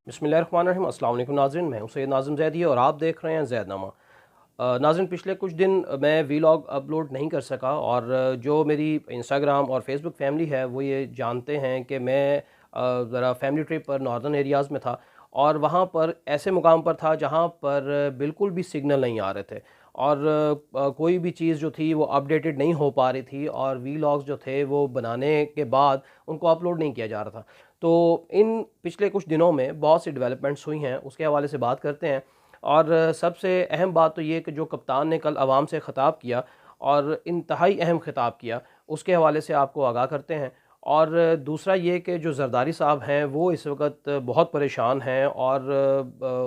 बिस्मिल्लाहिर्रहमानिर्रहीम। अस्सलाम वालेकुम नाज़रीन, मैं हूं सैयद नाज़िम ज़ैदी और आप देख रहे हैं ज़ैदनामा। नाज़रीन, पिछले कुछ दिन मैं वीलॉग अपलोड नहीं कर सका और जो मेरी इंस्टाग्राम और फेसबुक फैमिली है वो ये जानते हैं कि मैं ज़रा फैमिली ट्रिप पर नॉर्दर्न एरियाज़ में था और वहाँ पर ऐसे मुकाम पर था जहाँ पर बिल्कुल भी सिग्नल नहीं आ रहे थे और कोई भी चीज़ जो थी वो अपडेटेड नहीं हो पा रही थी और वीलॉग्स जो थे वो बनाने के बाद उनको अपलोड नहीं किया जा रहा था। तो इन पिछले कुछ दिनों में बहुत सी डेवलपमेंट्स हुई हैं, उसके हवाले से बात करते हैं। और सबसे अहम बात तो ये कि जो कप्तान ने कल आवाम से ख़िताब किया और इंतहाई अहम ख़िताब किया, उसके हवाले से आपको आगाह करते हैं। और दूसरा ये कि जो ज़रदारी साहब हैं वो इस वक्त बहुत परेशान हैं और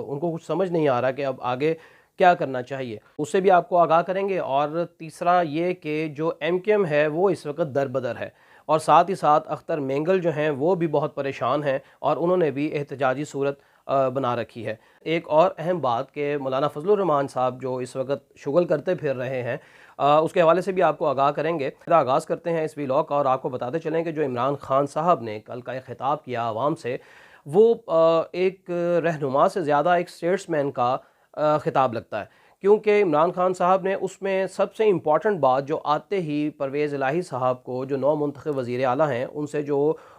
उनको कुछ समझ नहीं आ रहा कि अब आगे क्या करना चाहिए, उससे भी आपको आगाह करेंगे। और तीसरा ये कि जो एमकेएम है वो इस वक्त दर-बदर है और साथ ही साथ अख्तर मेंगल जो हैं वो भी बहुत परेशान हैं और उन्होंने भी एहतजाजी सूरत बना रखी है। एक और अहम बात कि मौलाना फजलुर रहमान साहब जो इस वक्त शुगल करते फिर रहे हैं, उसके हवाले से भी आपको आगाह करेंगे। फिर आगाज़ करते हैं इस व्लॉग का और आपको बताते चलें कि जो इमरान खान साहब ने कल का एक ख़िताब किया आवाम से, वो एक रहनुमा से ज़्यादा एक स्टेट्समैन का ख़िताब लगता है, क्योंकि इमरान खान साहब ने उसमें सबसे इम्पॉर्टेंट बात जो आते ही परवेज़ इलाही साहब को, जो नौ मुंतखब वज़ीर आला हैं, उनसे जो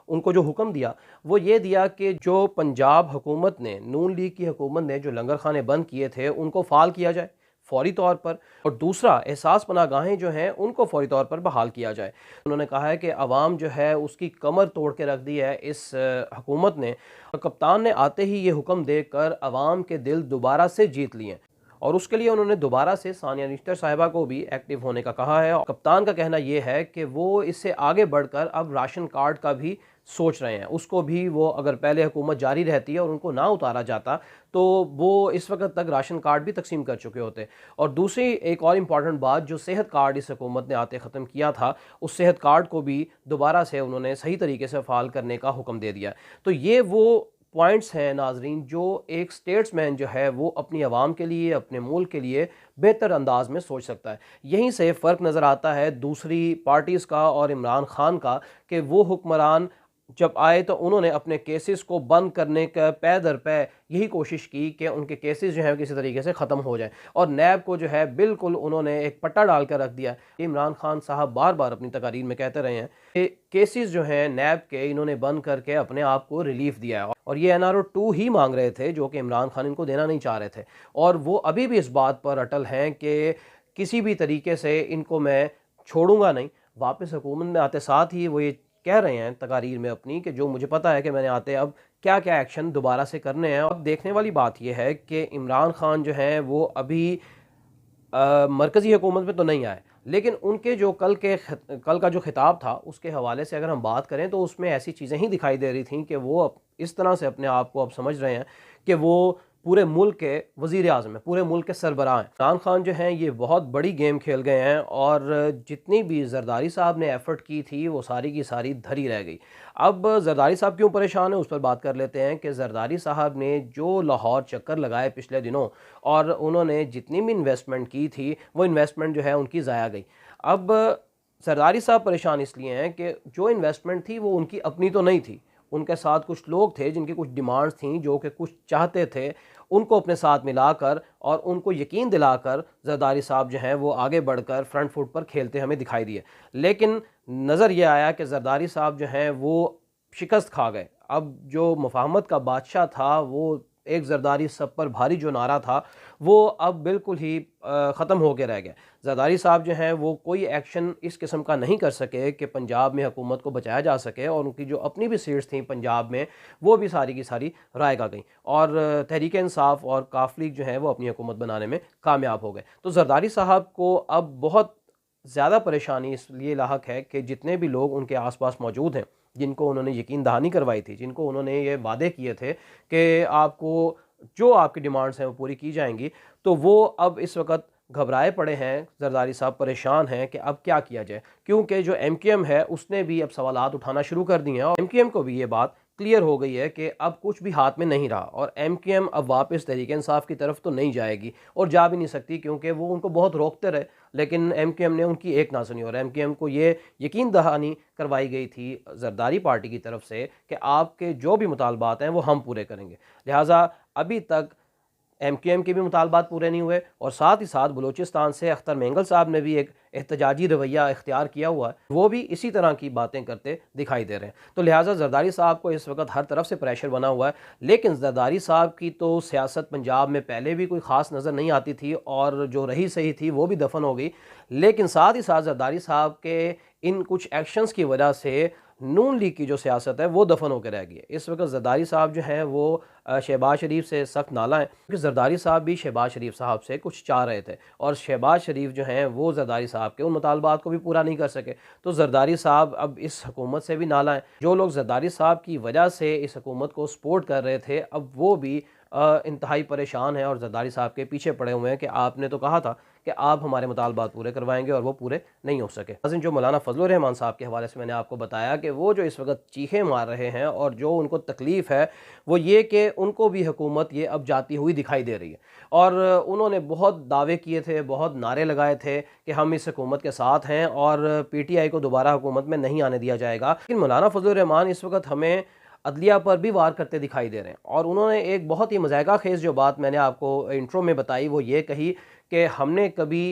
उनको जो हुक्म दिया वो ये दिया कि जो पंजाब हुकूमत ने, नून लीग की हुकूमत ने जो लंगर खाने बंद किए थे उनको फ़ाल किया जाए फ़ौरी तौर पर, और दूसरा एहसास पनागाहें जो हैं उनको फ़ौरी तौर पर बहाल किया जाए। उन्होंने कहा है कि अवाम जो है उसकी कमर तोड़ के रख दी है इस हुकूमत ने। कप्तान ने आते ही ये हुक्म देकर अवाम के दिल दोबारा से जीत लिए और उसके लिए उन्होंने दोबारा से सानिया निश्तर साहिबा को भी एक्टिव होने का कहा है। और कप्तान का कहना यह है कि वो इससे आगे बढ़कर अब राशन कार्ड का भी सोच रहे हैं, उसको भी वो, अगर पहले हुकूमत जारी रहती है और उनको ना उतारा जाता तो वो इस वक्त तक राशन कार्ड भी तकसीम कर चुके होते। और दूसरी एक और इम्पॉर्टेंट बात, जो सेहत कार्ड इस हुकूमत ने आते ख़त्म किया था, उस सेहत कार्ड को भी दोबारा से उन्होंने सही तरीके से फ़ाल करने का हुक्म दे दिया। तो ये वो पॉइंट्स हैं नाजरीन, जो एक स्टेट्समैन जो है वो अपनी आवाम के लिए, अपने मुल्क के लिए बेहतर अंदाज में सोच सकता है। यहीं से फ़र्क नज़र आता है दूसरी पार्टीज़ का और इमरान खान का, कि वो हुक्मरान जब आए तो उन्होंने अपने केसेस को बंद करने का पै दर पै यही कोशिश की कि उनके केसेस जो हैं किसी तरीके से ख़त्म हो जाए, और नैब को जो है बिल्कुल उन्होंने एक पट्टा डाल कर रख दिया। इमरान खान साहब बार बार अपनी तकारीर में कहते रहे हैं कि केसेस जो हैं नैब के, इन्होंने बंद करके अपने आप को रिलीफ दिया है और ये NRO 2 ही मांग रहे थे, जो कि इमरान खान इनको देना नहीं चाह रहे थे। और वो अभी भी इस बात पर अटल हैं कि किसी भी तरीके से इनको मैं छोड़ूंगा नहीं। वापस हुकूमत में आते साथ ही वो ये कह रहे हैं तकारीर में अपनी कि जो मुझे पता है कि मैंने आते अब क्या क्या एक्शन दोबारा से करने हैं। अब देखने वाली बात यह है कि इमरान खान जो हैं वो अभी मरकज़ी हुकूमत में तो नहीं आए, लेकिन उनके जो कल का जो खिताब था उसके हवाले से अगर हम बात करें तो उसमें ऐसी चीज़ें ही दिखाई दे रही थी कि वो अब इस तरह से अपने आप को अब समझ रहे हैं कि वो पूरे मुल्क के वज़ीर आज़म हैं, पूरे मुल्क के सरबराह हैं। इमरान खान जो हैं ये बहुत बड़ी गेम खेल गए हैं और जितनी भी जरदारी साहब ने एफ़र्ट की थी वो सारी की सारी धरी रह गई। अब जरदारी साहब क्यों परेशान हैं उस पर बात कर लेते हैं कि जरदारी साहब ने जो लाहौर चक्कर लगाए पिछले दिनों और उन्होंने जितनी भी इन्वेस्टमेंट की थी वो इन्वेस्टमेंट जो है उनकी ज़ाया गई। अब जरदारी साहब परेशान इसलिए हैं कि जो इन्वेस्टमेंट थी वो उनकी अपनी तो नहीं थी, उनके साथ कुछ लोग थे जिनकी कुछ डिमांड्स थी, जो कि कुछ चाहते थे, उनको अपने साथ मिलाकर और उनको यकीन दिलाकर जरदारी साहब जो हैं वो आगे बढ़कर फ्रंट फुट पर खेलते हमें दिखाई दिए। लेकिन नज़र ये आया कि जरदारी साहब जो हैं वो शिकस्त खा गए। अब जो मुफाहमत का बादशाह था, वो एक जरदारी सब पर भारी जो नारा था, वो अब बिल्कुल ही ख़त्म हो के रह गया। जरदारी साहब जो हैं वो कोई एक्शन इस किस्म का नहीं कर सके कि पंजाब में हुकूमत को बचाया जा सके, और उनकी जो अपनी भी सीट्स थी पंजाब में वो भी सारी की सारी रायगा गई और तहरीक इंसाफ और काफ लीग जो है वो अपनी हुकूमत बनाने में कामयाब हो गए। तो जरदारी साहब को अब बहुत ज़्यादा परेशानी इसलिए लाहक है कि जितने भी लोग उनके आस पास मौजूद हैं, जिनको उन्होंने यकीन दहानी करवाई थी, जिनको उन्होंने ये वादे किए थे कि आपको जो आपकी डिमांड्स हैं वो पूरी की जाएंगी, तो वो अब इस वक्त घबराए पड़े हैं। जरदारी साहब परेशान हैं कि अब क्या किया जाए, क्योंकि जो MKM है उसने भी अब सवालात उठाना शुरू कर दिए हैं और MKM को भी ये बात क्लियर हो गई है कि अब कुछ भी हाथ में नहीं रहा और MQM अब वापस तहरीक इंसाफ की तरफ तो नहीं जाएगी और जा भी नहीं सकती, क्योंकि वो उनको बहुत रोकते रहे लेकिन MQM ने उनकी एक ना सुनी। और MQM को ये यकीन दहानी करवाई गई थी जरदारी पार्टी की तरफ से कि आपके जो भी मुतालबात हैं वो हम पूरे करेंगे। लिहाजा अभी तक MQM के भी मुतालबात पूरे नहीं हुए और साथ ही साथ बलूचिस्तान से अख्तर मेंगल साहब ने भी एक एहतजाजी रवैया इख्तियार किया हुआ है, वो भी इसी तरह की बातें करते दिखाई दे रहे हैं। तो लिहाजा जरदारी साहब को इस वक्त हर तरफ से प्रेशर बना हुआ है। लेकिन जरदारी साहब की तो सियासत पंजाब में पहले भी कोई ख़ास नज़र नहीं आती थी और जो रही सही थी वो भी दफन हो गई। लेकिन साथ ही साथ जरदारी साहब के इन कुछ एक्शंस की वजह से नून लीग की जो सियासत है वो दफन होकर रह गई है। इस वक्त जरदारी साहब जो हैं वो शहबाज शरीफ से सख्त नाला है, क्योंकि जरदारी साहब भी शहबाज शरीफ साहब से कुछ चाह रहे थे और शहबाज शरीफ जो हैं वो जरदारी साहब के उन मुतालबात को भी पूरा नहीं कर सके। तो जरदारी साहब अब इस हुकूमत से भी नाला है। जो लोग जरदारी साहब की वजह से इस हुकूमत को सपोर्ट कर रहे थे अब वो भी इंतहाई परेशान हैं और जरदारी साहब के पीछे पड़े हुए हैं कि आपने तो कहा था कि आप हमारे मुतालबात पूरे करवाएंगे और वो पूरे नहीं हो सके। नाज़रीन, जो मौलाना फजलुर रहमान साहब के हवाले से मैंने आपको बताया कि वो जो इस वक्त चीखें मार रहे हैं और जो उनको तकलीफ़ है वो ये कि उनको भी हुकूमत ये अब जाती हुई दिखाई दे रही है। और उन्होंने बहुत दावे किए थे, बहुत नारे लगाए थे कि हम इस हुकूमत के साथ हैं और PTI को दोबारा हुकूमत में नहीं आने दिया जाएगा। लेकिन मौलाना फजलुर रहमान इस वक्त हमें अदलिया पर भी वार करते दिखाई दे रहे हैं और उन्होंने एक बहुत ही मज़ाक़ा खेज़ जो बात मैंने आपको इंट्रो में बताई वो ये कही कि हमने कभी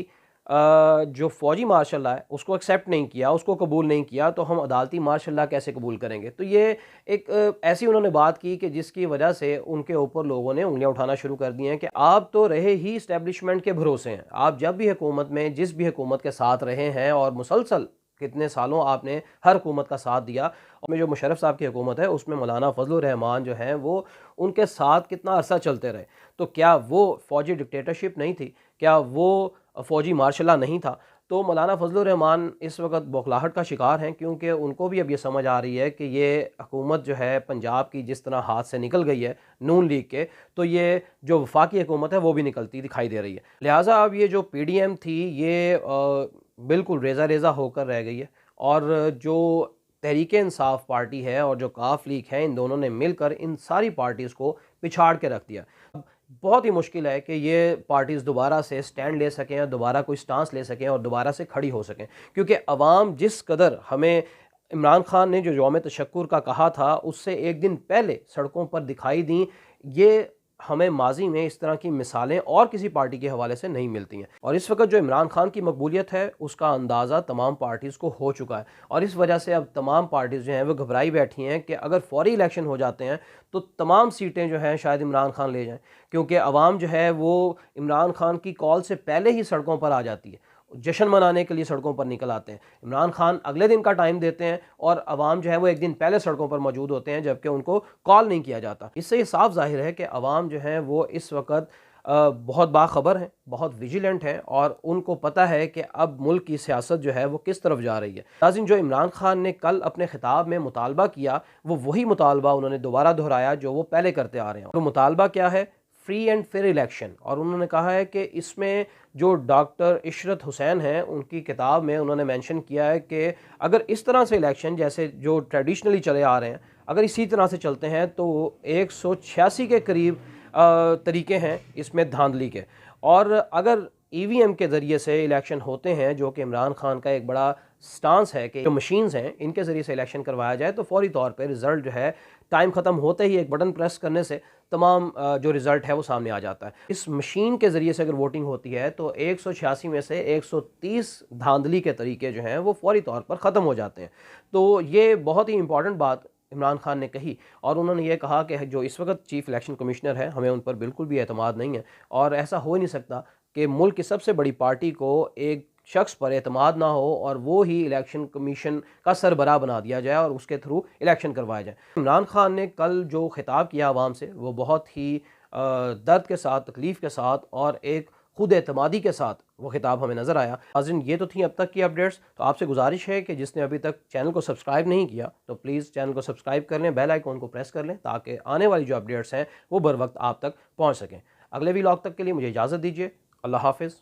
जो फ़ौजी मार्शल लॉ है उसको एक्सेप्ट नहीं किया, उसको कबूल नहीं किया, तो हम अदालती मार्शल लॉ कैसे कबूल करेंगे। तो ये एक ऐसी उन्होंने बात की कि जिसकी वजह से उनके ऊपर लोगों ने उंगलियां उठाना शुरू कर दी हैं कि आप तो रहे ही इस्टेब्लिशमेंट के भरोसे हैं। आप जब भी हुकूमत में जिस भी हुकूमत के साथ रहे हैं और मुसलसल कितने सालों आपने हर हुकूमत का साथ दिया, और में जो मुशर्रफ साहब की हुकूमत है उसमें मौलाना फजलुर रहमान जो हैं वो उनके साथ कितना अरसा चलते रहे। तो क्या वो फ़ौजी डिक्टेटरशिप नहीं थी? क्या वो फ़ौजी मार्शल लॉ नहीं था? तो मौलाना फजलुर रहमान इस वक्त बौखलाहट का शिकार हैं, क्योंकि उनको भी अब ये समझ आ रही है कि ये हुकूमत जो है पंजाब की जिस तरह हाथ से निकल गई है नून लीग के, तो ये जो वफाकी हुकूमत है वो भी निकलती दिखाई दे रही है। लिहाजा अब ये जो PDM थी ये बिल्कुल रेज़ा रेज़ा होकर रह गई है और जो तहरीक इंसाफ पार्टी है और जो काफ लीग है इन दोनों ने मिलकर इन सारी पार्टीज़ को पिछाड़ के रख दिया। अब बहुत ही मुश्किल है कि ये पार्टीज़ दोबारा से स्टैंड ले सकें और दोबारा कोई स्टांस ले सकें और दोबारा से खड़ी हो सकें, क्योंकि अवाम जिस कदर हमें इमरान खान ने जो यौम तशक्कुर का कहा था उससे एक दिन पहले सड़कों पर दिखाई दी, ये हमें माजी में इस तरह की मिसालें और किसी पार्टी के हवाले से नहीं मिलती हैं। और इस वक्त जो इमरान खान की मकबूलियत है उसका अंदाज़ा तमाम पार्टीज़ को हो चुका है और इस वजह से अब तमाम पार्टीज़ जो हैं वो घबराई बैठी हैं कि अगर फौरी इलेक्शन हो जाते हैं तो तमाम सीटें जो हैं शायद इमरान खान ले जाएं, क्योंकि अवाम जो है वो इमरान खान की कॉल से पहले ही सड़कों पर आ जाती है, जश्न मनाने के लिए सड़कों पर निकल आते हैं। इमरान खान अगले दिन का टाइम देते हैं और अवाम जो है वो एक दिन पहले सड़कों पर मौजूद होते हैं, जबकि उनको कॉल नहीं किया जाता। इससे ये साफ जाहिर है कि अवाम जो है वो इस वक्त बहुत बाखबर हैं, बहुत विजिलेंट हैं और उनको पता है कि अब मुल्क की सियासत जो है वो किस तरफ जा रही है। नाज़रीन, जो इमरान खान ने कल अपने खिताब में मुतालबा किया वो वही मुतालबा उन्होंने दोबारा दोहराया जो वो पहले करते आ रहे हैं। तो मुतालबा क्या है? Free and fair election. और उन्होंने कहा है कि इसमें जो डॉक्टर इशरत हुसैन हैं उनकी किताब में उन्होंने मेंशन किया है कि अगर इस तरह से इलेक्शन जैसे जो ट्रेडिशनली चले आ रहे हैं अगर इसी तरह से चलते हैं तो 186 के करीब तरीके हैं इसमें धांधली के, और अगर EVM के ज़रिए से इलेक्शन होते हैं जो कि इमरान खान का एक बड़ा स्टांस है कि जो मशीन्स हैं इनके ज़रिए से इलेक्शन करवाया जाए तो फौरी तौर पे रिज़ल्ट जो है टाइम ख़त्म होते ही एक बटन प्रेस करने से तमाम जो रिज़ल्ट है वो सामने आ जाता है। इस मशीन के ज़रिए से अगर वोटिंग होती है तो 186 में से 130 धांधली के तरीके जो हैं वो फौरी तौर पर ख़त्म हो जाते हैं। तो ये बहुत ही इंपॉर्टेंट बात इमरान खान ने कही और उन्होंने ये कहा कि जो इस वक्त चीफ़ इलेक्शन कमिश्नर है हमें उन पर बिल्कुल भी एतमाद नहीं है और ऐसा हो ही नहीं सकता कि मुल्क की सबसे बड़ी पार्टी को एक शख्स पर एतमाद ना हो और वो ही इलेक्शन कमीशन का सरबराह बना दिया जाए और उसके थ्रू इलेक्शन करवाया जाए। इमरान खान ने कल जो खिताब किया आवाम से वो बहुत ही दर्द के साथ, तकलीफ़ के साथ और एक खुद एतमादी के साथ वो खिताब हमें नज़र आया। नाज़रीन, ये तो थी अब तक की अपडेट्स। तो आपसे गुजारिश है कि जिसने अभी तक चैनल को सब्सक्राइब नहीं किया तो प्लीज़ चैनल को सब्सक्राइब कर लें, बेल आइकॉन को प्रेस कर लें ताकि आने वाली जो अपडेट्स हैं वो बर वक्त आप तक पहुँच सकें। अगले व्लॉग तक के लिए मुझे इजाज़त दीजिए। अल्लाह हाफ़िज़।